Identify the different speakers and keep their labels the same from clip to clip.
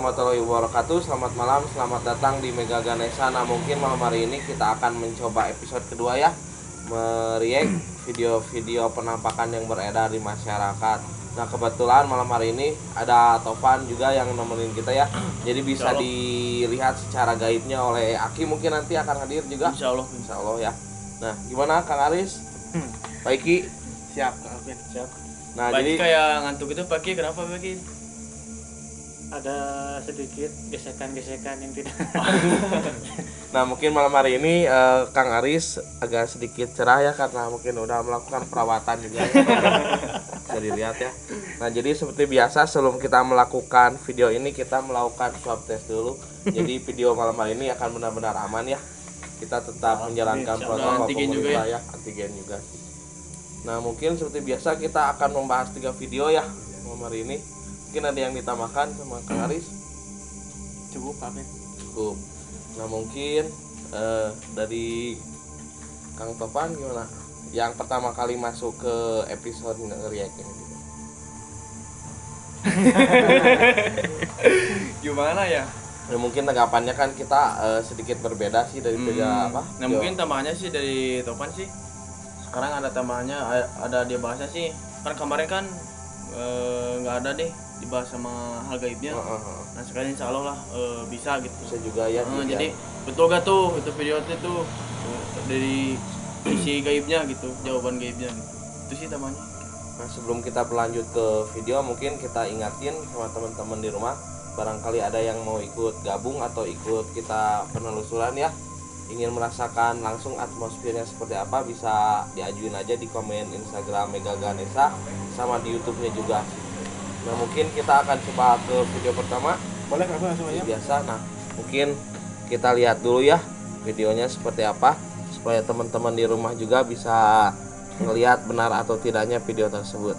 Speaker 1: warahmatullahi wabarakatuh. Selamat malam, selamat datang di Mega Ganesha. Nah, mungkin malam hari ini kita akan mencoba episode kedua ya, mereact video-video penampakan yang beredar di masyarakat. Nah, kebetulan malam hari ini ada Tovan juga yang nemenin kita ya. Jadi bisa dilihat secara gaibnya oleh Aki, mungkin nanti akan hadir juga. Insya Allah ya. Nah, gimana Kang Aris? Pak Iki?
Speaker 2: Siap, Kang Alvin.
Speaker 3: Siap.
Speaker 1: Nah,
Speaker 3: Pagi
Speaker 1: jadi
Speaker 3: kayak ngantuk itu pagi, kenapa pagi?
Speaker 2: Ada sedikit gesekan-gesekan yang tidak.
Speaker 1: Nah, mungkin malam hari ini Kang Aris agak sedikit cerah ya karena mungkin udah melakukan perawatan juga. Bisa dilihat ya. Nah, jadi seperti biasa sebelum kita melakukan video ini kita melakukan swab test dulu. Jadi video malam hari ini akan benar-benar aman ya. Kita tetap menjalankan protokol pemerintah ya, antigen juga. Nah, mungkin seperti biasa kita akan membahas 3 video ya malam hari ini. Mungkin ada yang ditambahkan sama Kang Aris?
Speaker 2: Cukup, Alvin.
Speaker 1: Cukup. Nah, mungkin dari Kang Tovan gimana? Yang pertama kali masuk ke episode nge-react ini gitu.
Speaker 3: Gimana ya?
Speaker 1: Ya, mungkin tanggapannya kan kita sedikit berbeda sih dari beda apa?
Speaker 3: Nah, mungkin tambahannya sih dari Topan sih. Sekarang ada tambahannya, ada dia bahasnya sih. Kan kemarin kan nggak ada deh dibahas sama hal gaibnya. Nah, sekarang insya Allah lah bisa gitu.
Speaker 1: Bisa juga ya.
Speaker 3: Jadi betul gak tuh itu video itu dari isi gaibnya gitu, jawaban gaibnya gitu. Itu sih tambahannya.
Speaker 1: Nah, sebelum kita berlanjut ke video, mungkin kita ingatin sama teman-teman di rumah, barangkali ada yang mau ikut gabung atau ikut kita penelusuran ya, ingin merasakan langsung atmosfernya seperti apa, bisa diajuin aja di komen Instagram Mega Ganesha sama di YouTube-nya juga. Nah, mungkin kita akan coba ke video pertama.
Speaker 2: Boleh Kang langsung aja.
Speaker 1: Biasa. Nah, mungkin kita lihat dulu ya videonya seperti apa supaya teman-teman di rumah juga bisa ngelihat benar atau tidaknya video tersebut.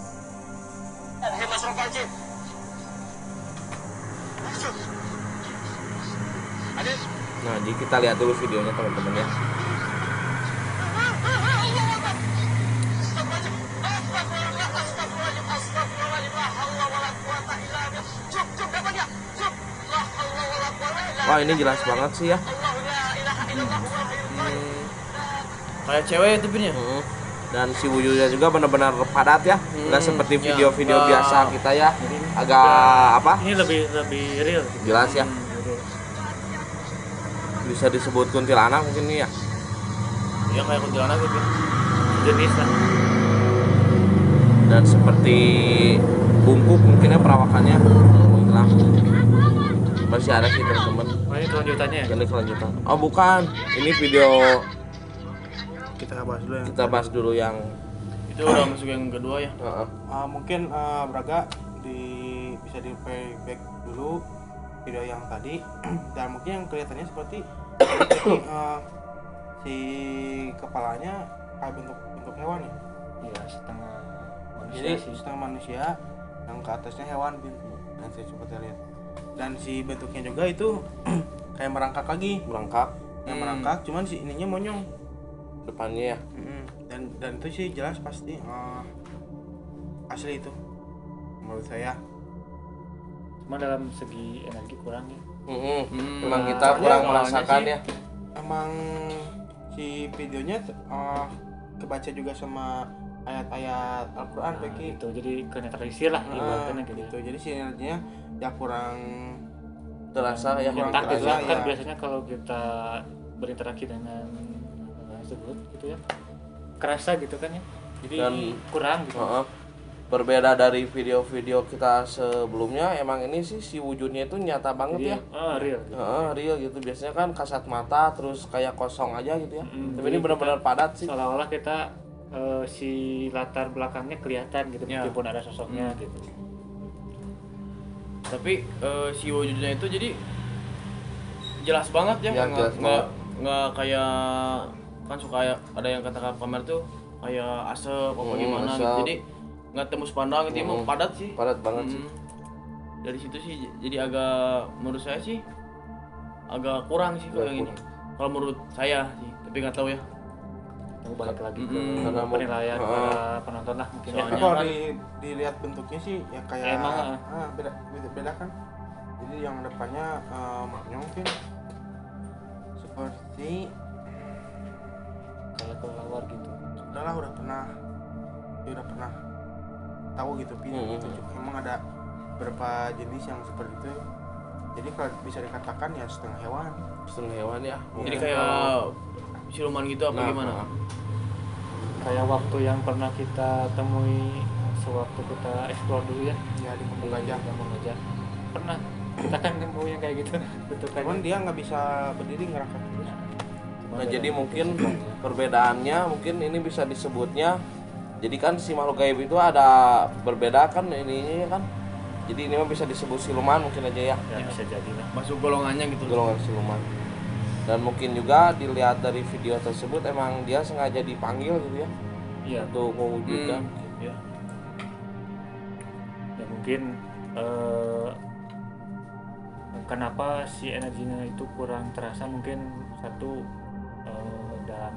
Speaker 1: Nah, jadi kita lihat dulu videonya teman-teman ya. Wah, ini jelas banget sih ya.
Speaker 3: Kayak cewek itu pinnya.
Speaker 1: Dan si wujudnya juga benar-benar padat ya, nggak seperti video-video biasa kita ya, agak apa?
Speaker 2: Ini lebih real.
Speaker 1: Jelas ya. Bisa disebut kuntilanak mungkin nih ya.
Speaker 3: Iya, kayak kuntilanak gitu.
Speaker 2: Jenis lah.
Speaker 1: Dan seperti bungkuk mungkinnya perawakannya hilang. Masih ada sih teman-teman.
Speaker 2: Oh, ini kelanjutannya ya?
Speaker 1: Ini kelanjutan. Oh, bukan. Ini video
Speaker 2: Kita bahas dulu yang
Speaker 1: kita bahas dulu yang
Speaker 3: Itu udah masuk yang kedua ya.
Speaker 2: mungkin Braga bisa di playback dulu video yang tadi. Dan mungkin yang kelihatannya seperti si kepalanya kayak bentuk hewan ya.
Speaker 4: Iya, setengah manusia.
Speaker 2: Jadi
Speaker 4: sih.
Speaker 2: setengah manusia, yang ke atasnya hewan. Dan saya coba lihat. Dan si bentuknya juga itu kayak merangkak lagi.
Speaker 1: merangkak
Speaker 2: Yang merangkak, cuman si ininya monyong
Speaker 1: depannya ya.
Speaker 2: dan itu sih jelas pasti asli itu menurut saya.
Speaker 4: Cuma dalam segi energi kurang ya.
Speaker 1: Memang kita kurang merasakan ya.
Speaker 2: Emang si videonya kebaca juga sama ayat-ayat Al-Quran bagi
Speaker 4: Itu jadi kenetralisir lah ibaratnya gitu.
Speaker 2: Jadi si energinya ya kurang
Speaker 1: Terasa ya.
Speaker 2: kurang
Speaker 4: Kontak gitu
Speaker 2: terasa,
Speaker 4: kan
Speaker 2: ya.
Speaker 4: biasanya kalau kita berinteraksi dengan tersebut gitu ya. Kerasa gitu kan ya. Jadi
Speaker 1: Dan
Speaker 4: kurang gitu.
Speaker 1: Berbeda dari video-video kita sebelumnya, emang ini sih si wujudnya itu nyata banget ya.
Speaker 4: Real gitu.
Speaker 1: Real gitu. Biasanya kan kasat mata terus kayak kosong aja gitu ya. Tapi ini benar-benar padat sih.
Speaker 4: Seolah-olah kita si latar belakangnya kelihatan gitu
Speaker 3: Ya.
Speaker 4: meskipun ada sosoknya gitu.
Speaker 3: Tapi si wujudnya itu jadi jelas banget ya,
Speaker 1: Ya, jelas banget.
Speaker 3: nggak kayak kan suka ada yang kata kamera tuh kayak asap apa gimana gitu.
Speaker 1: asap.
Speaker 3: Jadi nggak tembus pandang gitu, emang padat sih.
Speaker 1: Padat banget sih.
Speaker 3: Dari situ sih jadi agak, menurut saya sih agak kurang sih kalau yang ini. Kalau menurut saya sih, tapi nggak tahu ya.
Speaker 4: Mau balik lagi ke
Speaker 1: karena mau-
Speaker 4: penilaian para penonton lah mungkin ya.
Speaker 3: Soalnya
Speaker 2: Kalau
Speaker 3: kan-
Speaker 2: dilihat bentuknya sih ya kayak
Speaker 4: Emang,
Speaker 2: beda kan. Jadi yang depannya mungkin seperti
Speaker 4: kayak kelelawar gitu.
Speaker 2: udah pernah tahu gitu gitu. Emang ada beberapa jenis yang seperti itu. Jadi kalau bisa dikatakan ya setengah hewan
Speaker 1: ya.
Speaker 3: Jadi kayak siluman gitu apa gimana?
Speaker 4: Kayak waktu yang pernah kita temui sewaktu kita explore dulu ya.
Speaker 2: Ya di Kampung Gajah.
Speaker 4: Pernah kita kan nemu yang kayak gitu.
Speaker 2: Cuman dia nggak bisa berdiri ngerakat terus.
Speaker 1: Nah jadi mungkin perbedaannya mungkin ini bisa disebutnya, jadi kan si makhluk gaib itu ada berbeda kan ininya kan, jadi ini mah bisa disebut siluman mungkin aja ya.
Speaker 4: Ya bisa jadi lah.
Speaker 3: Masuk golongannya gitu.
Speaker 1: Golongan siluman. Dan mungkin juga dilihat dari video tersebut emang dia sengaja dipanggil gitu ya.
Speaker 4: Iya.
Speaker 1: Untuk mewujudkan.
Speaker 3: Ya.
Speaker 4: Ya mungkin kenapa si energinya itu kurang terasa, mungkin satu dalam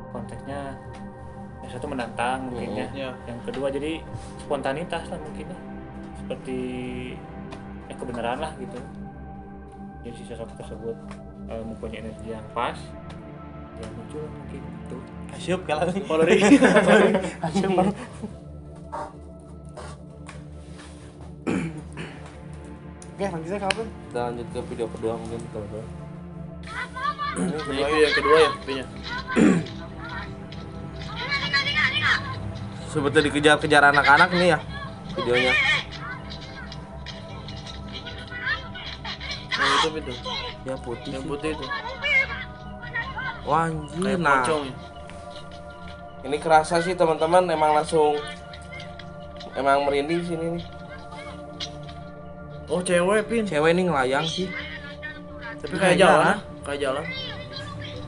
Speaker 4: konteksnya yang satu menantang mungkin ya. Yang kedua jadi spontanitas lah mungkin ya, seperti kebenaran lah gitu. Jadi si sosok tersebut mempunyai energi yang pas, yang muncul mungkin itu.
Speaker 2: Asyuk kalau nih.
Speaker 3: Polri.
Speaker 2: Asyuk. Oke, lanjutnya kapan?
Speaker 1: Kita lanjut ke video kedua mungkin teman-teman.
Speaker 3: Ini yang kedua ya videonya.
Speaker 1: Seperti dikejar-kejar anak-anak nih ya videonya.
Speaker 3: Nah, itu.
Speaker 1: Ya putih.
Speaker 3: Yang
Speaker 1: Sih.
Speaker 3: putih itu.
Speaker 1: Wah anjir,
Speaker 3: Kayak
Speaker 1: nah.
Speaker 3: pocong ya.
Speaker 1: Ini kerasa sih teman-teman, emang langsung emang merinding sini nih.
Speaker 3: Oh, cewek, Pin.
Speaker 1: Cewek ini ngelayang sih.
Speaker 3: Tapi kayak jalan. Kayak jalan.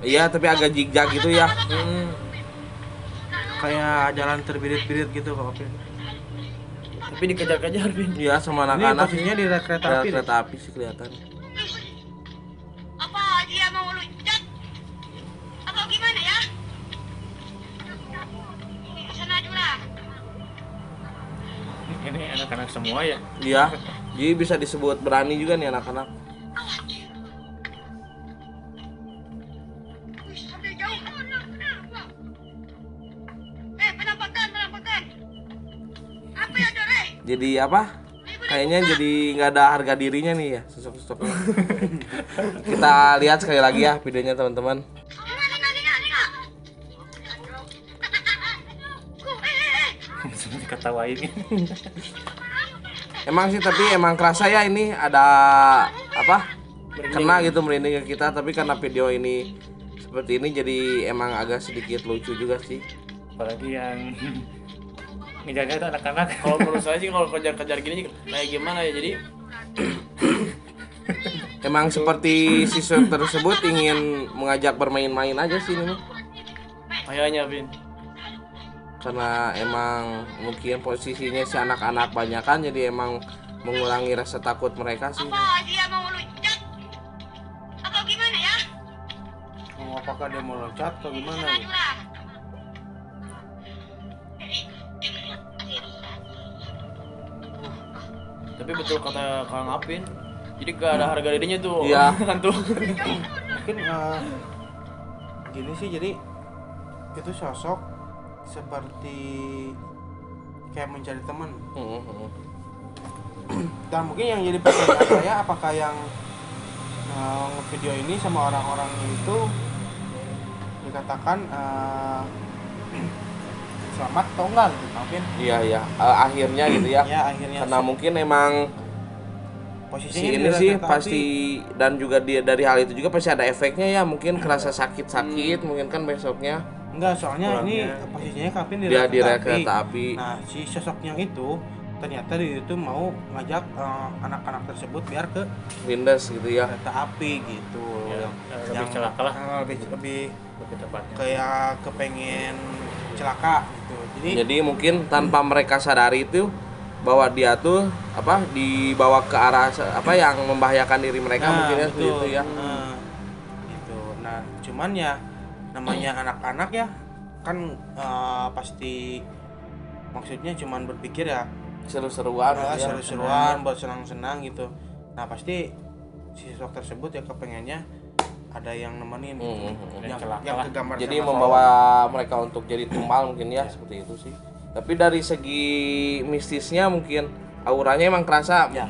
Speaker 1: Iya, tapi agak zigzag gitu ya.
Speaker 2: Kayak jalan terbirit-birit gitu Pak Opin.
Speaker 3: Tapi dikejar-kejar, Pin.
Speaker 1: Iya, sama
Speaker 2: Ini
Speaker 1: anak-anak.
Speaker 2: posisinya di kereta
Speaker 1: Ada
Speaker 2: api.
Speaker 1: kereta api sih kelihatan.
Speaker 5: Apa dia mau loncat? Atau gimana ya? Sana dulu lah.
Speaker 4: Ini anak-anak semua ya.
Speaker 1: Iya. Jadi bisa disebut berani juga nih anak-anak.
Speaker 5: Sampai jauh. Penampakan. Apa ya, Dore?
Speaker 1: Jadi apa? Kayaknya jadi nggak ada harga dirinya nih ya sosok-sosoknya. Kita lihat sekali lagi ya videonya teman-teman.
Speaker 4: Seperti ketawain.
Speaker 1: Emang sih tapi emang kerasa ya ini ada apa? Kena gitu merinding ke kita, tapi karena video ini seperti ini jadi emang agak sedikit lucu juga sih.
Speaker 4: Apalagi yang ngejaga itu anak-anak.
Speaker 3: Kalau menurut saya sih kalau kejar-kejar gini kayak gimana ya, jadi
Speaker 1: Emang seperti siswa tersebut ingin mengajak bermain-main aja sih ini mah.
Speaker 3: kayaknya, Pin.
Speaker 1: Karena emang mungkin posisinya si anak-anak banyakan, jadi emang mengurangi rasa takut mereka sih.
Speaker 5: Apa dia mau loncat? Atau gimana ya?
Speaker 2: Apakah dia mau loncat atau gimana?
Speaker 5: Sana dulu lah.
Speaker 3: Tapi betul kata Kang Apin, jadi gak ada harga dirinya tuh.
Speaker 1: Iya.
Speaker 3: Hantu.
Speaker 2: Mungkin gini sih, jadi itu sosok seperti kayak mencari teman. Dan mungkin yang jadi pertanyaan saya, apakah yang video ini sama orang-orang itu dikatakan selamat atau enggak gitu mungkin?
Speaker 1: Iya. Akhirnya gitu ya.
Speaker 2: Ya akhirnya
Speaker 1: Karena mungkin emang
Speaker 2: posisinya
Speaker 1: si
Speaker 2: di
Speaker 1: ini sih
Speaker 2: kereta api.
Speaker 1: pasti, dan juga dia dari hal itu juga pasti ada efeknya ya, mungkin kerasa sakit-sakit mungkin kan besoknya.
Speaker 2: Enggak, soalnya ini
Speaker 1: Pulangnya.
Speaker 2: posisinya Kapin di
Speaker 1: Dia
Speaker 2: rel
Speaker 1: di rel kereta api.
Speaker 2: Nah, si sosoknya itu ternyata dia itu mau ngajak anak-anak tersebut biar ke
Speaker 1: Windows gitu ya.
Speaker 2: kereta api gitu.
Speaker 4: Ya, lebih celaka lah.
Speaker 2: Lebih
Speaker 4: Lebih tepatnya.
Speaker 2: kayak kepengen celaka gitu.
Speaker 1: Jadi mungkin tanpa mereka sadari itu bahwa dia tuh apa dibawa ke arah apa yang membahayakan diri mereka mungkin ya seperti itu ya.
Speaker 2: Gitu. Nah, cuman ya namanya anak-anak ya kan pasti maksudnya cuman berpikir ya
Speaker 1: Seru-seruan gitu ya.
Speaker 2: seru-seruan buat senang-senang gitu. Nah pasti si sosok tersebut ya kepengennya ada yang nemenin yang kegambar
Speaker 1: jadi
Speaker 2: sama
Speaker 1: membawa mereka untuk jadi tumbal mungkin ya seperti itu sih. Tapi dari segi mistisnya mungkin auranya emang kerasa
Speaker 2: ya,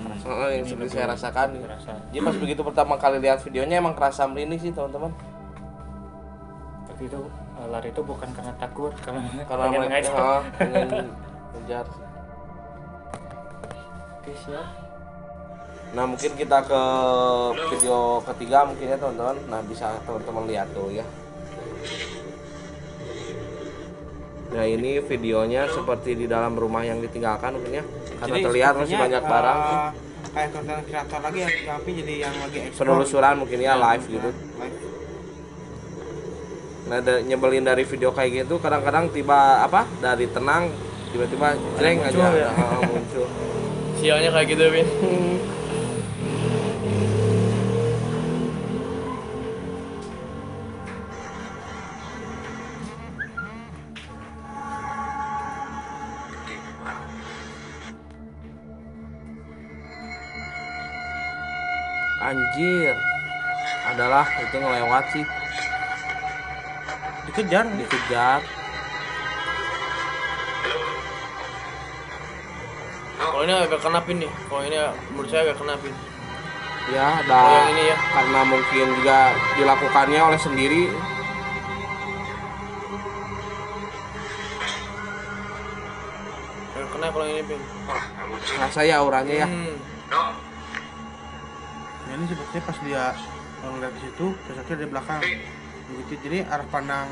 Speaker 1: yang seperti saya rasakan.
Speaker 4: Kerasa.
Speaker 1: Jadi pas begitu pertama kali lihat videonya emang kerasa merinding sih teman-teman.
Speaker 4: Tapi itu lari itu bukan karena takut, karena
Speaker 1: Karena mereka pengen ngejar.
Speaker 4: Oke, siap.
Speaker 1: Nah mungkin kita ke video ketiga mungkin ya teman-teman. Nah bisa teman-teman lihat tuh ya. Nah ini videonya seperti di dalam rumah yang ditinggalkan mungkin ya. Karena
Speaker 2: jadi
Speaker 1: terlihat masih banyak barang.
Speaker 2: Kayak konten kreator lagi ya, tapi jadi yang lagi explore.
Speaker 1: Penelusuran mungkin ya live gitu.
Speaker 2: Live.
Speaker 1: Nah nyebelin dari video kayak gitu kadang-kadang tiba apa dari tenang tiba-tiba jreng aja
Speaker 3: ya.
Speaker 1: muncul.
Speaker 3: Sialnya kayak gitu, Bin.
Speaker 1: Anjir. Adalah itu ngelewat sih.
Speaker 2: Dikejar.
Speaker 3: Kalau ini agak kenapin nih. Kalau ini menurut saya agak kenapin.
Speaker 1: Ya,
Speaker 3: Kalau yang ini ya.
Speaker 1: karena mungkin juga dilakukannya oleh sendiri.
Speaker 3: Agak kena kalau ini, Bin.
Speaker 1: Rasa ya auranya ya.
Speaker 2: Nah, ini sepertinya pas dia ngeliat ke situ, sosoknya di belakang. Begitu jadi arah pandang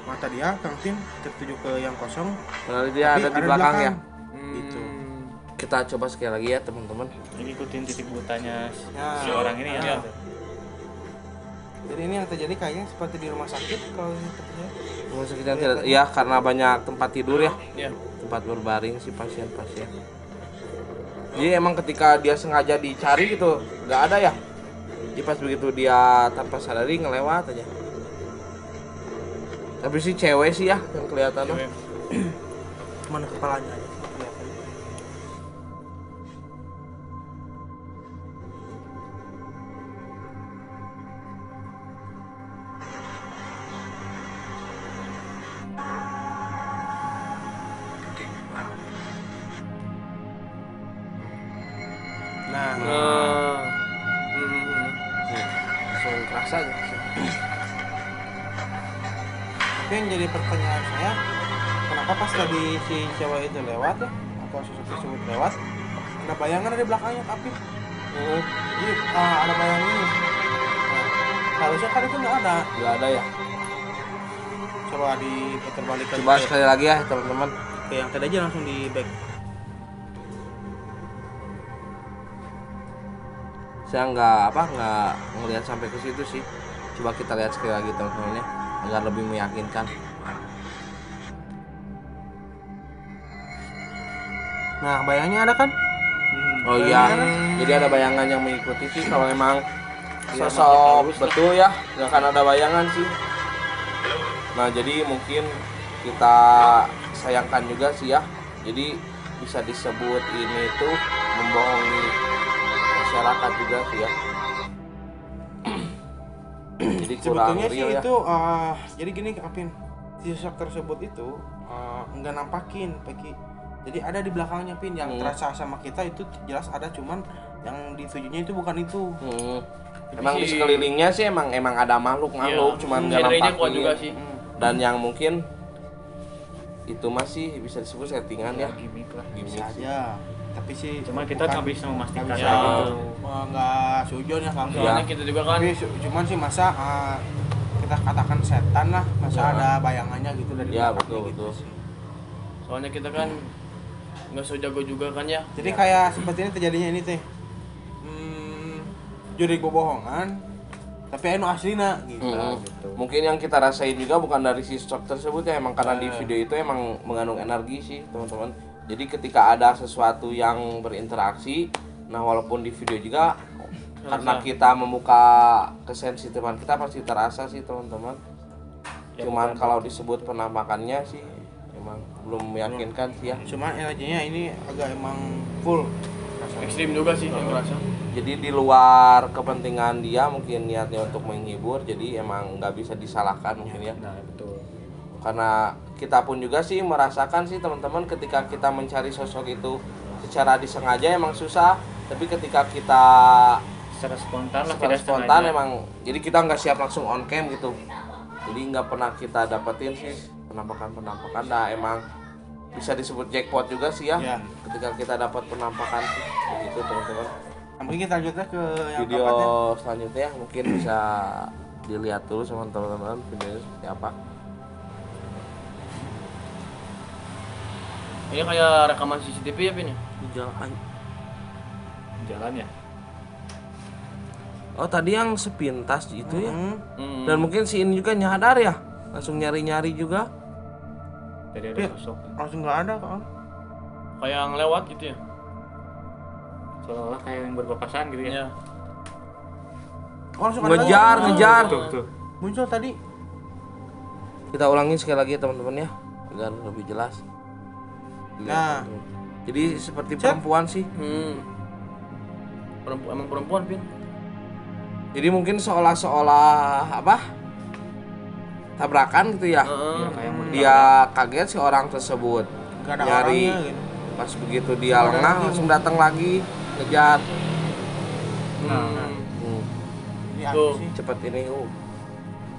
Speaker 2: mata dia Kang Tin tertuju ke yang kosong.
Speaker 1: Lalu dia ada di belakang ya.
Speaker 2: Gitu.
Speaker 1: Kita coba sekali lagi ya teman-teman.
Speaker 4: Ini ikutin titik butanya
Speaker 2: Nah,
Speaker 4: si orang ini ya.
Speaker 2: Jadi ini yang terjadi kayaknya seperti di rumah sakit kalau sepertinya.
Speaker 1: Rumah sakit yang tidak, ya karena banyak tempat tidur ya,
Speaker 3: Iya.
Speaker 1: tempat berbaring si pasien-pasien. Jadi emang ketika dia sengaja dicari gitu, nggak ada ya. Jadi pas begitu dia tanpa sadari ngelewat aja. Tapi si cewek sih ya yang kelihatan.
Speaker 3: Cewek.
Speaker 2: Mana kepalanya aja kelihatan. Nah,
Speaker 1: Langsung kerasa aja.
Speaker 2: tapi yang jadi pertanyaan saya, kenapa pas tadi si cewek itu lewat ya, atau sosok tersebut lewat, ada bayangan di belakangnya tapi jadi ada bayangan ini. Nah, harusnya kan itu nggak ada.
Speaker 1: Nggak ada ya.
Speaker 2: Coba diputar balik
Speaker 1: Coba sekali lagi ya teman-teman.
Speaker 2: ke yang tadi aja langsung di back.
Speaker 1: Saya nggak ngelihat sampai ke situ sih. Coba kita lihat sekali lagi teman-teman ya, agar lebih meyakinkan.
Speaker 2: Nah, bayangnya ada kan?
Speaker 1: Oh iya, jadi ada bayangan yang mengikuti sih. Kalau memang sosok betul ya, nggak akan ada bayangan sih. Nah jadi mungkin kita sayangkan juga sih ya. Jadi bisa disebut ini tuh membohongi masyarakat juga sih ya. Jadi kurang
Speaker 2: Sebetulnya sih
Speaker 1: real ya.
Speaker 2: itu jadi gini Apin, si sosok tersebut itu nggak nampakin Peki. Jadi ada di belakangnya Pin yang terasa sama kita itu jelas ada, cuman yang ditujunya itu bukan itu.
Speaker 1: Emang di sekelilingnya sih emang ada makhluk, cuman nggak
Speaker 3: genrenya kuat
Speaker 1: nampakin.
Speaker 3: juga sih.
Speaker 1: Dan yang mungkin itu masih bisa disebut settingan ya.
Speaker 4: Gimik lah.
Speaker 2: Bisa aja. Tapi sih
Speaker 4: Cuma kita nggak bisa memastikan
Speaker 2: nggak
Speaker 3: ya.
Speaker 4: gitu.
Speaker 2: nggak sujon ya kalau
Speaker 3: Soalnya kita juga kan
Speaker 2: tapi cuman sih masa kita katakan setan lah, masa ada bayangannya gitu dari
Speaker 1: Ya,
Speaker 2: belakangnya
Speaker 1: betul,
Speaker 2: gitu
Speaker 1: betul.
Speaker 2: sih.
Speaker 3: soalnya kita kan nggak so jago juga kan ya.
Speaker 2: Jadi kayak seperti ini terjadinya ini teh juri bohongan tapi anu aslina gitu. Gitu.
Speaker 1: Mungkin yang kita rasain juga bukan dari si sosok tersebut ya, emang karena di video itu emang mengandung energi sih teman-teman. Jadi ketika ada sesuatu yang berinteraksi, nah walaupun di video juga karena kita membuka kesensitifan kita pasti terasa sih teman-teman. Cuman kalau disebut penampakannya sih emang belum meyakinkan sih ya.
Speaker 2: Cuman energinya ini agak emang full rasanya.
Speaker 3: Ekstrim juga sih yang ngerasa.
Speaker 1: Jadi di luar kepentingan dia mungkin niatnya untuk menghibur, jadi emang nggak bisa disalahkan mungkin ya.
Speaker 4: Nah, betul.
Speaker 1: Karena kita pun juga sih merasakan sih teman-teman ketika kita mencari sosok itu secara disengaja emang susah, tapi ketika kita
Speaker 4: Secara spontan lah,
Speaker 1: secara
Speaker 4: tidak
Speaker 1: spontan
Speaker 4: sengaja.
Speaker 1: emang jadi kita nggak siap langsung on cam gitu, jadi nggak pernah kita dapetin sih penampakan nah emang bisa disebut jackpot juga sih ya,
Speaker 2: Ya.
Speaker 1: ketika kita dapat penampakan sih begitu teman-teman.
Speaker 2: Nah, mungkin kita lanjutnya ke yang
Speaker 1: Video
Speaker 2: keempatnya.
Speaker 1: selanjutnya mungkin bisa dilihat dulu sama teman-teman videonya seperti apa.
Speaker 3: Ini kayak rekaman CCTV ya Pin ya?
Speaker 1: Di jalan.
Speaker 4: Jalan ya.
Speaker 1: Oh tadi yang sepintas itu ya.
Speaker 3: Hmm.
Speaker 1: Dan mungkin si ini juga nyadar ya, langsung nyari-nyari juga.
Speaker 4: Jadi ada
Speaker 2: Iya.
Speaker 4: sosok.
Speaker 2: Langsung nggak ada kok.
Speaker 3: Kayak ngelewat gitu ya?
Speaker 4: Seolah-olah kayak yang berpapasan gitu ya.
Speaker 3: Iya.
Speaker 2: Oh, langsung ada
Speaker 1: Ngejar,
Speaker 2: lagi.
Speaker 1: ngejar.
Speaker 4: Betul.
Speaker 2: Muncul tadi.
Speaker 1: Kita ulangin sekali lagi teman-teman ya, agar lebih jelas. Dilihat,
Speaker 2: Nah.
Speaker 1: teman-teman. Jadi seperti
Speaker 2: Cek.
Speaker 1: perempuan sih.
Speaker 3: Emang perempuan Pin?
Speaker 1: Jadi mungkin seolah-olah apa? Tabrakan gitu ya.
Speaker 3: Heeh.
Speaker 4: Ya, kayak mau
Speaker 1: Dia kaget si orang tersebut.
Speaker 2: Nggak ada
Speaker 1: Nyari.
Speaker 2: orangnya gitu.
Speaker 1: Pas begitu dia lengah langsung datang lagi ngejar.
Speaker 4: Nah,
Speaker 1: Hmm,
Speaker 2: Ini
Speaker 3: Tuh.
Speaker 2: apa sih?
Speaker 1: cepet ini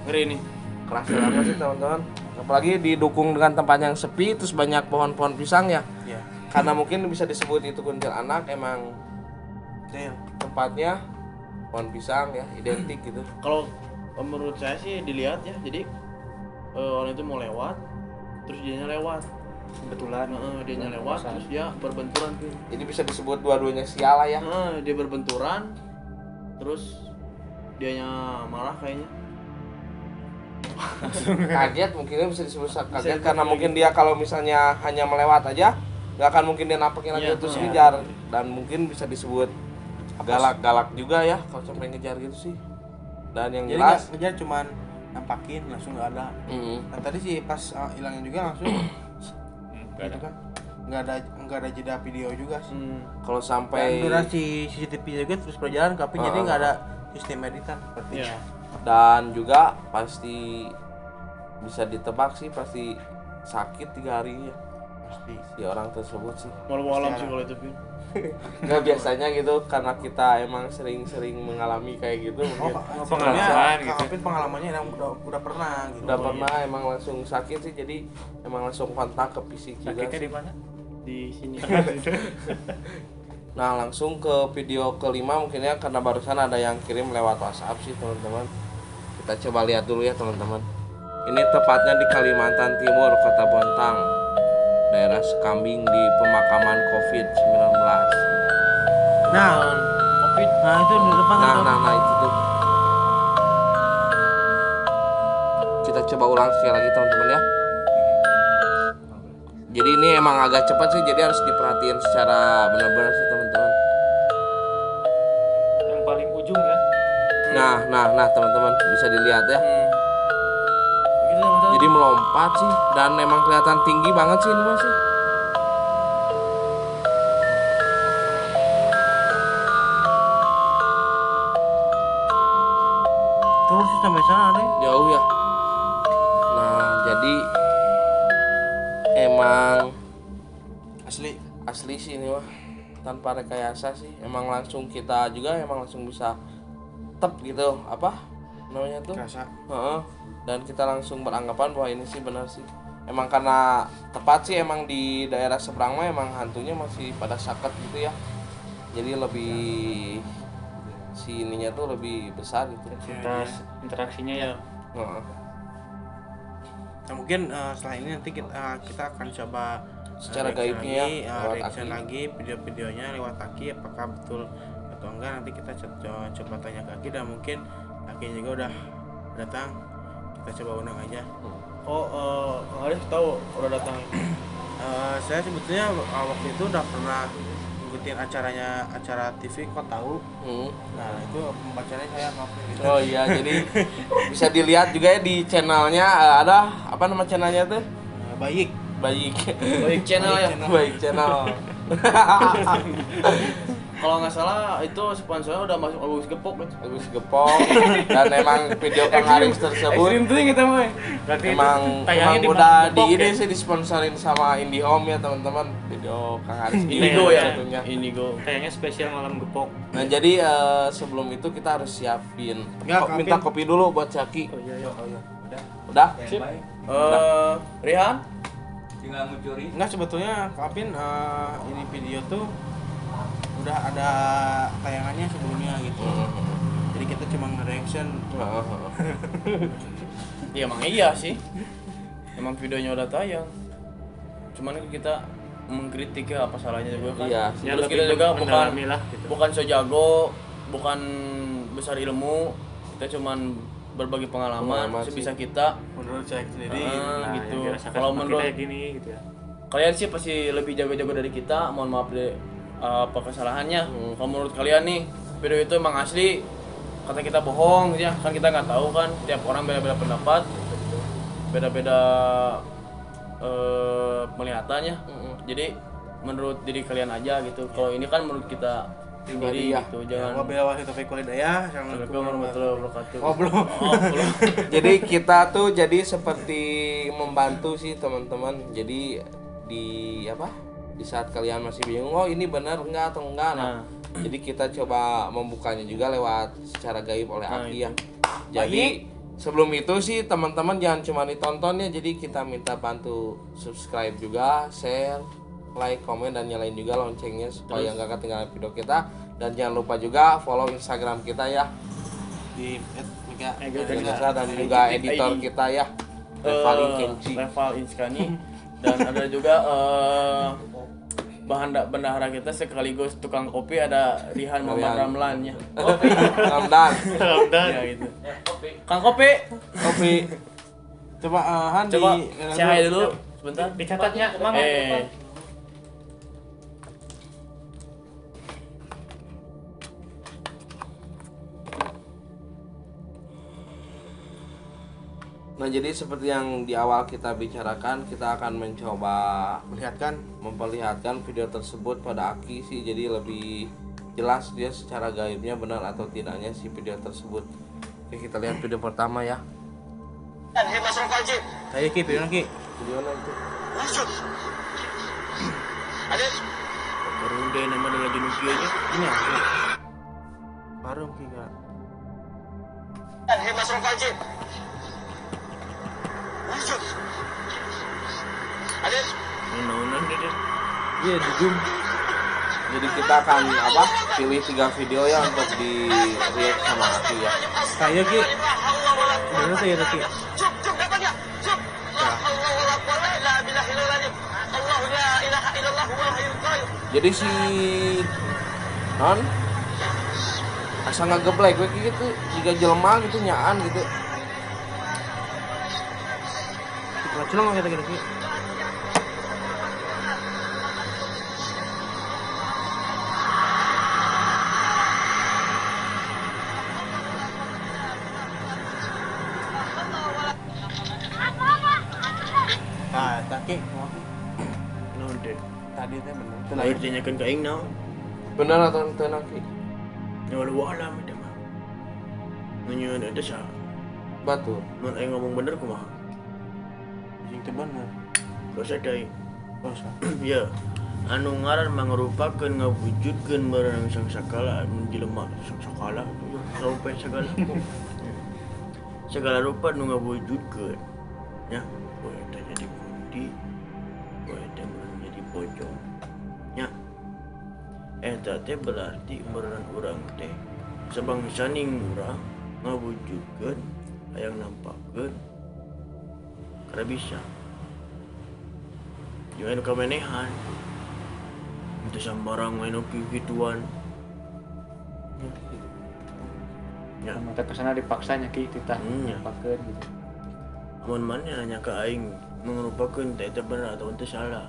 Speaker 3: Ngeri nih.
Speaker 1: keras banget sih teman-teman. Apalagi didukung dengan tempat yang sepi terus banyak pohon-pohon pisang ya.
Speaker 2: Iya.
Speaker 1: Karena mungkin bisa disebut itu kuntilanak, emang
Speaker 2: Betul.
Speaker 1: tempatnya pohon pisang ya, identik gitu.
Speaker 3: Kalau menurut saya sih dilihat ya, jadi orang itu mau lewat, terus dianya lewat.
Speaker 4: kebetulan
Speaker 3: Dianya lewat, terus dia berbenturan Pin.
Speaker 1: Jadi bisa disebut dua-duanya sial lah ya.
Speaker 3: Dia berbenturan, terus dianya marah kayaknya.
Speaker 1: Kaget mungkinnya bisa disebut kaget
Speaker 3: Bisa
Speaker 1: karena
Speaker 3: disebut
Speaker 1: mungkin dia kalau misalnya hanya melewat aja nggak akan mungkin dia nampakin lagi
Speaker 3: Iya,
Speaker 1: terus
Speaker 3: iya.
Speaker 1: ngejar, dan mungkin bisa disebut galak-galak juga ya kalau sampai ngejar gitu sih. Dan yang
Speaker 2: Jadi
Speaker 1: jelas
Speaker 2: ngejar cuman nampakin langsung nggak ada. Nah tadi sih pas hilangnya juga langsung
Speaker 4: nggak
Speaker 2: gitu
Speaker 4: ada.
Speaker 2: kan. Nggak ada jeda video juga sih.
Speaker 1: kalau
Speaker 2: Dan
Speaker 1: sampai
Speaker 2: durasi CCTV juga terus berjalan tapi jadi nggak ada sistem editan seperti
Speaker 3: Iya.
Speaker 1: dan juga pasti bisa ditebak sih pasti sakit 3 harinya
Speaker 2: pasti.
Speaker 1: si orang tersebut sih.
Speaker 3: Malu-malam
Speaker 2: Pasti
Speaker 3: sih
Speaker 2: ada.
Speaker 3: kalau itu Pin.
Speaker 1: Nggak biasanya gitu karena kita emang sering-sering mengalami kayak gitu
Speaker 2: Oh,
Speaker 1: mungkin.
Speaker 4: pengalaman gitu.
Speaker 2: Tapi pengalamannya yang udah pernah gitu.
Speaker 1: Udah pernah emang langsung sakit sih, jadi emang langsung kontak ke fisik juga
Speaker 4: Sakitnya
Speaker 1: sih.
Speaker 4: di mana?
Speaker 3: Di sini.
Speaker 1: Nah langsung ke video kelima mungkin ya, karena barusan ada yang kirim lewat WhatsApp sih teman-teman. Kita coba lihat dulu ya teman-teman. Ini tepatnya di Kalimantan Timur, Kota Bontang, daerah Sekambing, di pemakaman COVID-19.
Speaker 2: Nah,
Speaker 3: Covid.
Speaker 2: nah itu di depan tuh.
Speaker 1: Nah itu tuh. Kita coba ulang sekali lagi teman-teman ya. Jadi ini emang agak cepat sih, jadi harus diperhatiin secara benar-benar sih teman-teman.
Speaker 4: Yang paling ujung ya.
Speaker 1: Nah teman-teman bisa dilihat ya.
Speaker 3: Begitu teman-teman.
Speaker 1: Jadi melompat sih dan emang kelihatan tinggi banget sih ini masih.
Speaker 2: Terus sih sampai sana ada. Ya?
Speaker 1: Jauh ya. Nah jadi emang asli sih ini mah, tanpa rekayasa sih. Emang langsung kita juga emang langsung bisa tep gitu apa namanya tuh.
Speaker 2: Kerasa.
Speaker 1: Heeh. Dan kita langsung beranggapan bahwa ini sih benar sih. Emang karena tepat sih emang di daerah seberang mah emang hantunya masih pada saket gitu ya. Jadi lebih si ininya tuh lebih besar gitu.
Speaker 4: Interaksinya ya.
Speaker 1: Heeh.
Speaker 2: Nah, mungkin setelah ini nanti kita akan coba
Speaker 1: Secara
Speaker 2: reaction
Speaker 1: gaibnya
Speaker 2: lagi,
Speaker 1: lewat
Speaker 2: reaction
Speaker 1: Aki.
Speaker 2: lagi video-videonya lewat Aki, apakah betul atau enggak, nanti kita coba tanya ke Aki, dan mungkin Aki juga udah datang, kita coba undang aja.
Speaker 3: Oh, Kang Haris tahu udah datang.
Speaker 2: Saya sebetulnya waktu itu udah pernah ngikutin acara TV kok tahu. Nah itu pembacanya saya ngapain gitu.
Speaker 1: Oh iya, jadi bisa dilihat juga ya di channelnya, ada apa nama channelnya tuh?
Speaker 2: Baik.
Speaker 1: Baik.
Speaker 3: Baik channel ya.
Speaker 1: Baik channel.
Speaker 3: Kalau nggak salah itu sponsornya udah masuk Agus Gepok gitu.
Speaker 1: Agus Gepok dan emang video Kang Aris tersebut
Speaker 3: Extreme tuh kita mah.
Speaker 4: Berarti
Speaker 1: emang
Speaker 4: tayangnya di
Speaker 1: udah
Speaker 4: Mang
Speaker 1: di
Speaker 4: Gepok,
Speaker 1: ini
Speaker 4: ya?
Speaker 1: sih disponsorin sama Indihome ya teman-teman, video Kang Aris
Speaker 3: Indigo ya.
Speaker 1: tentunya.
Speaker 3: Indigo.
Speaker 4: Tayangnya spesial malam gepok.
Speaker 1: Nah jadi sebelum itu kita harus siapin.
Speaker 2: Enggak,
Speaker 1: Minta kopi dulu buat Caki.
Speaker 4: Oh iya.
Speaker 1: Udah?
Speaker 4: Sip.
Speaker 3: Rihan?
Speaker 6: Tinggal ngucuri.
Speaker 2: Enggak, sebetulnya Kapin ini video tuh udah ada tayangannya sebelumnya gitu. Jadi kita cuma nge-reaction.
Speaker 3: Ya emang iya sih. Emang videonya udah tayang. Cuman kita mengkritik ya, apa salahnya juga kan.
Speaker 1: Iya.
Speaker 4: Ya,
Speaker 3: Terus
Speaker 4: lebih
Speaker 3: kita juga
Speaker 4: mendalami lah, gitu.
Speaker 3: bukan so jago, bukan besar ilmu. Kita cuman berbagi pengalaman
Speaker 1: Pengalaman
Speaker 3: sebisa kita.
Speaker 2: Menurut saya sendiri.
Speaker 4: Nah,
Speaker 3: Gitu.
Speaker 4: yang dirasakan
Speaker 3: Kalau
Speaker 4: sama
Speaker 3: menurut
Speaker 4: kita gini gitu ya.
Speaker 3: kalian sih pasti lebih jago-jago dari kita. Mohon maaf deh apa kesalahannya. Kalau menurut kalian nih video itu emang asli, kata kita bohong ya kan, kita nggak tahu kan, tiap orang beda-beda pendapat, beda-beda melihatannya. Jadi menurut diri kalian aja gitu. Kalau ini kan menurut kita sendiri
Speaker 1: ya.
Speaker 3: gitu. Jangan
Speaker 2: Wabillahi taufiq wal hidayah.
Speaker 3: Assalamualaikum warahmatullahi wabarakatuh.
Speaker 2: Oh, belum.
Speaker 3: belum.
Speaker 1: Jadi kita tuh jadi seperti membantu sih teman-teman. Jadi di di saat kalian masih bingung, oh ini benar enggak atau enggak, nah, jadi kita coba membukanya juga lewat secara gaib oleh Aki ya. Jadi sebelum itu sih teman-teman jangan cuma ditonton ya, jadi kita minta bantu subscribe juga, share, like, komen, dan nyalain juga loncengnya supaya nggak ketinggalan video kita. Dan jangan lupa juga follow Instagram kita ya,
Speaker 2: Di
Speaker 1: Mega dan juga editor kita ya, Revaling Kenji.
Speaker 3: Reval Inskani. Dan ada juga bendahara kita sekaligus tukang kopi, ada Rihan Muhammad Ramlan ya.
Speaker 1: Ramdan.
Speaker 3: Ya gitu. Kang kopi.
Speaker 1: Kopi.
Speaker 2: Coba Han
Speaker 3: Coba
Speaker 2: di
Speaker 3: saya dulu sebentar.
Speaker 4: Dicatatnya, Mang.
Speaker 1: Nah jadi seperti yang di awal kita bicarakan, kita akan mencoba memperlihatkan video tersebut pada Aki sih, jadi lebih jelas dia secara gaibnya benar atau tidaknya si video tersebut. Oke, kita lihat video pertama ya.
Speaker 2: Saya Ki, video Ki.
Speaker 1: Video mana itu?
Speaker 3: Karunde nama dengan jenukianya.
Speaker 2: Ini apa? Baru Ki enggak.
Speaker 3: Naonan dia.
Speaker 2: Iya, di zoom.
Speaker 1: Jadi kita akan pilih 3 video ya untuk di react sama Aki ya.
Speaker 2: Saya Ki. Bener saya Ki.
Speaker 1: Jadi si non asa ngageblek we gitu, jika jelema gitu nyaan gitu.
Speaker 2: Kita celong kita Ki. Ah, tak Ki.
Speaker 3: Naon teh?
Speaker 2: Tadi teh bener.
Speaker 3: Lahir tanyakan ka aing naon?
Speaker 1: Benar atau ente Aki?
Speaker 3: Walau alam itu mah. Nunyeun ada sa.
Speaker 1: Batu.
Speaker 3: Mun aing ngomong bener kumaha?
Speaker 2: Yang teh bener.
Speaker 3: Dosa deui.
Speaker 2: Dosa.
Speaker 3: Ya. Anu ngaran mangrupakeun ngawujudkeun barang sang sakala menjelema sang sakala sampai segala. Segala rupa nu ngawujudkeun. Ya, boleh jadi budi, boleh jadi pojok. Ya. Eta teh berarti umeureun urang teh sabangsaning urang ngawujudkeun hayang nampakkeun kada bisa. Jangan kamenehan. Itu sambarang main oke gituan. Ya,
Speaker 4: Mata kesana dipaksanya Ki kita
Speaker 3: Ya.
Speaker 4: pakeun gitu.
Speaker 3: amun mana nanya ke aing mengrupakeun teh eta bener atau teh salah.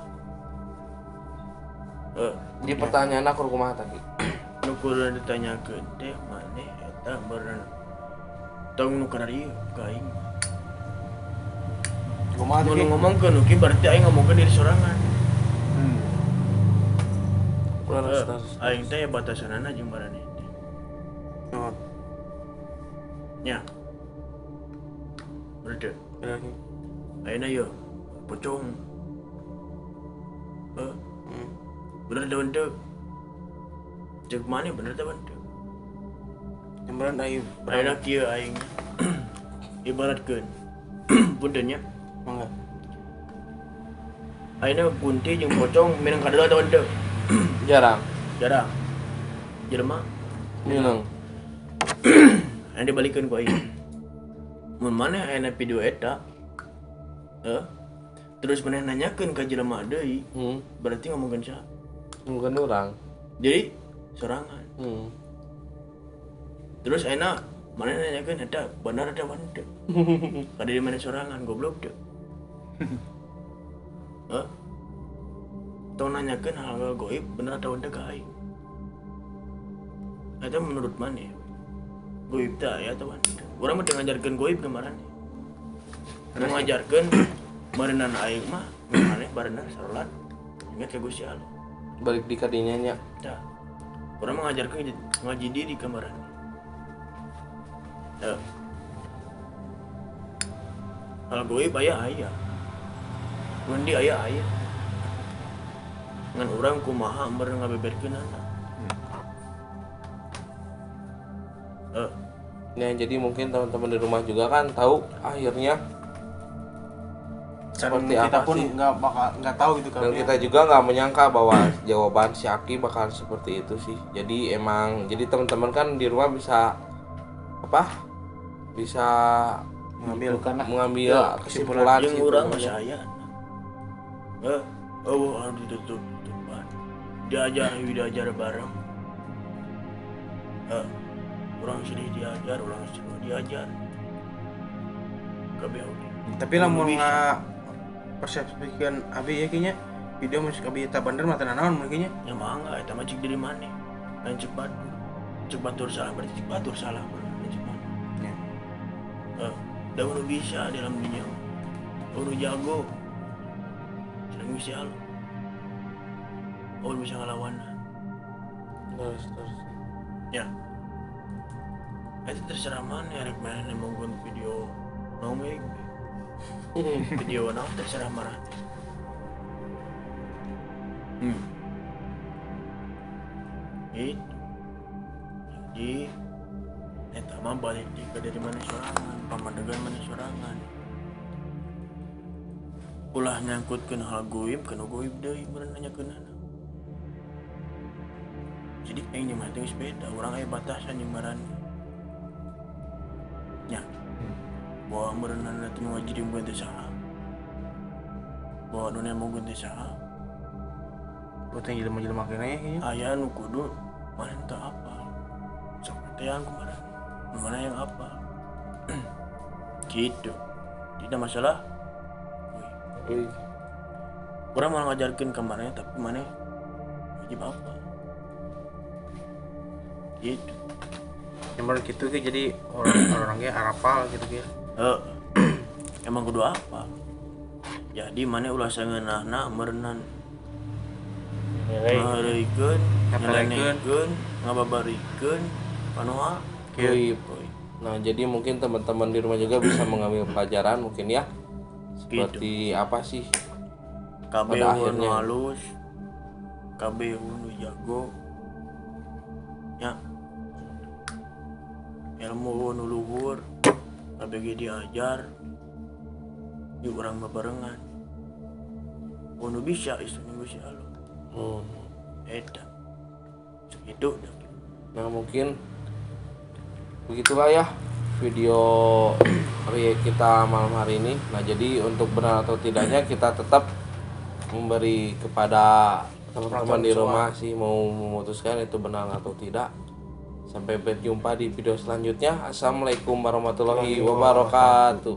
Speaker 1: Di pertanyaan aku kumaha tadi?
Speaker 3: Nu kudu ditanyakeun teh maneh eta bener tong nu kana ieu ka aing.
Speaker 2: Kumaha
Speaker 3: Mun
Speaker 2: Ki?
Speaker 3: ngomongkeun nu ki berarti aing ngomongkeun diri sorangan. Aing teh batasanana jeung barani.
Speaker 2: Oh,
Speaker 3: Nya. Berarti
Speaker 2: berarti.
Speaker 3: ayeuna ieu pocong. Bener da henteu. Cek mana bener da henteu.
Speaker 2: Jembaran aing
Speaker 3: Ayeuna kieu aing ibaratkeun puntennya.
Speaker 2: mangga.
Speaker 3: Ayeuna kunti jeung pocong minang kadua da henteu.
Speaker 1: Jarang.
Speaker 3: Jelema
Speaker 1: Minang.
Speaker 3: anu dibalikeun ku aing. Mun maneh aya video eta terus maneh nanyakeun ka jelema deui, berarti ngomongkeun saha?
Speaker 1: Mungkin orang.
Speaker 3: Jadi sorangan. Terus ayeuna maneh nanyakeun eta bener ada henteu? Kada di mana sorangan goblok teu. Tong nanyakeun hal-hal goib bener atau henteu ka aing. Eta menurut maneh goib teh aya atau henteu? Urang mah teu ngajarkeun goib kemarin. Anu ngajarkeun marenan aing mah maneh barenang salat ingat ka Gusti Allah.
Speaker 1: Balik di kadinya nya.
Speaker 3: Tah. Urang mah ngajarkeun ngaji diri kemarin. Hal goib aya. Mundi aya. Ngan urang kumaha meureun ngabeberkeunana.
Speaker 1: Ya, jadi mungkin teman-teman di rumah juga kan tahu akhirnya seperti
Speaker 2: kita
Speaker 1: apa
Speaker 2: pun
Speaker 1: sih.
Speaker 2: nggak tahu gitu kan.
Speaker 1: Dan kita juga nggak menyangka bahwa jawaban si Aki bakal seperti itu sih. Jadi jadi teman-teman kan di rumah bisa mengambil kesimpulan
Speaker 3: yang
Speaker 1: sih.
Speaker 3: urang mah saya. Anu ditutupan. Diajar bareng. Urang sedih diajar, urang sedih diajar. Kabeh oge.
Speaker 2: Tapi lamun persepsikan abi ya kayaknya video musik abi eta bener mah teu naon mun kayaknya.
Speaker 3: Ya mangga eta mah cik dari maneh. Lain cek batur salah berarti cek batur salah berarti cek maneh.
Speaker 2: Ya.
Speaker 3: Da unu bisa dalam dunia. Unu jago. Senang Gusti Allah. Unu bisa ngelawan.
Speaker 1: Terus.
Speaker 3: Ya. Itu terserah mana ya, rek mana mau video nomik. Video naon terserah marah. Itu. Jadi eta mah balik dari mana sorangan, pamadegan mana sorangan. Ulah nyangkutkeun hal goib, kana goib deui beuneu nanyakeunana. Jadi aing mah teh geus beda, urang aya batasan jeung marana. Ya, bahwa merenang nanti wajib mengganti saha, bahwa dunia mau ganti saha.
Speaker 2: Buat yang jelema-jelema kene ya kayaknya.
Speaker 3: Ayah nu kudu mana entah apa, seperti yang kemarin, mana yang apa, gitu. Tidak masalah. Kurang malah ngajarkan kemarin, tapi mana wajib apa, gitu.
Speaker 2: Yang gitu kayak jadi orang-orangnya arapal gitu ya.
Speaker 3: Emang kudu apa? Jadi mana ulah sangeunahna meureunan ngareikeun, nyalaneikeun, ngababarikeun panoa
Speaker 1: Goib. Nah, jadi mungkin teman-teman di rumah juga bisa mengambil pelajaran mungkin ya. Seperti
Speaker 3: gitu.
Speaker 1: apa sih?
Speaker 3: Kabeh
Speaker 1: Pada
Speaker 3: nu
Speaker 1: akhirnya.
Speaker 3: halus, kabeh nu jago. Ya. Ilmu nu luhur, kabeh ge diajar. Di urang babarengan. Nu bisa isu Gusti Allah. Eta. Segitu dah.
Speaker 1: Nah, mungkin begitulah ya video react kita malam hari ini. Nah, jadi untuk benar atau tidaknya kita tetap memberi kepada teman-teman di rumah sih mau memutuskan itu benar atau tidak. Sampai berjumpa di video selanjutnya. Assalamualaikum warahmatullahi wabarakatuh.